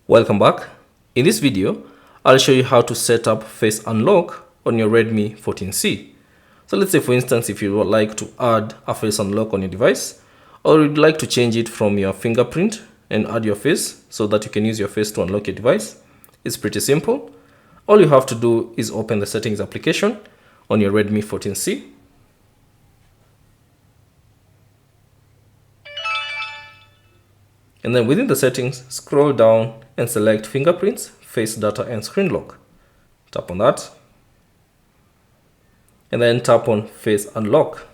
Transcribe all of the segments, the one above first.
Welcome back. In this video, I'll show you how to set up face unlock on your Redmi 14C. So let's say, for instance, if you would like to add a face unlock on your device, or you'd like to change it from your fingerprint and add your face so that you can use your face to unlock your device, it's pretty simple. All you have to do is open the settings application on your Redmi 14C. And then within the settings, scroll down and select Fingerprints, Face Data and Screen Lock. Tap on that. And then tap on Face Unlock.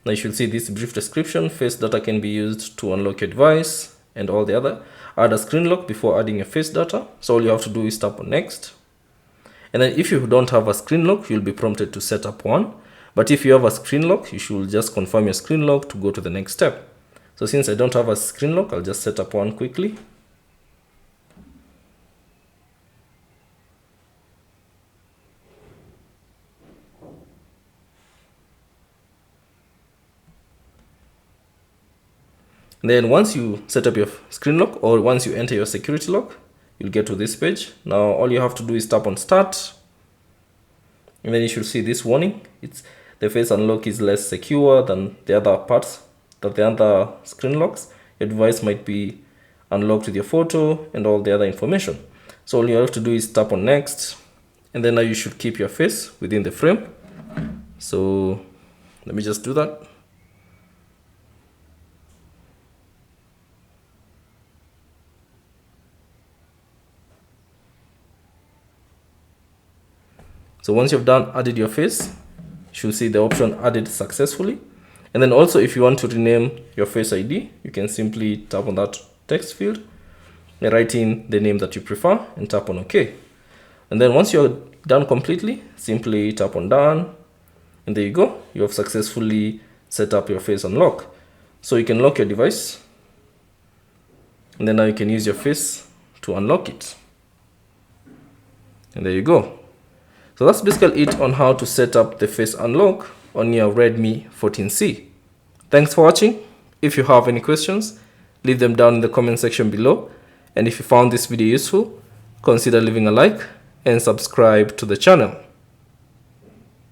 Now you should see this brief description. Face data can be used to unlock your device and all the other. Add a screen lock before adding your face data. So all you have to do is tap on Next. And then if you don't have a screen lock, you'll be prompted to set up one. But if you have a screen lock, you should just confirm your screen lock to go to the next step. So since I don't have a screen lock, I'll just set up one quickly. And then once you set up your screen lock, or once you enter your security lock, you'll get to this page. Now all you have to do is tap on Start. And then you should see this warning. The face unlock is less secure than the other parts. That the other screen locks. Your device might be unlocked with your photo and all the other information. So all you have to do is tap on Next, and then now you should keep your face within the frame. So let me just do that. So once you've added your face, you should see the option added successfully. And then also, if you want to rename your Face ID, you can simply tap on that text field and write in the name that you prefer and tap on OK. And then once you're done completely, simply tap on Done. And there you go. You have successfully set up your face unlock. So you can lock your device. And then now you can use your face to unlock it. And there you go. So that's basically it on how to set up the face unlock on your Redmi 14C. Thanks for watching. If you have any questions, leave them down in the comment section below. And if you found this video useful, consider leaving a like and subscribe to the channel.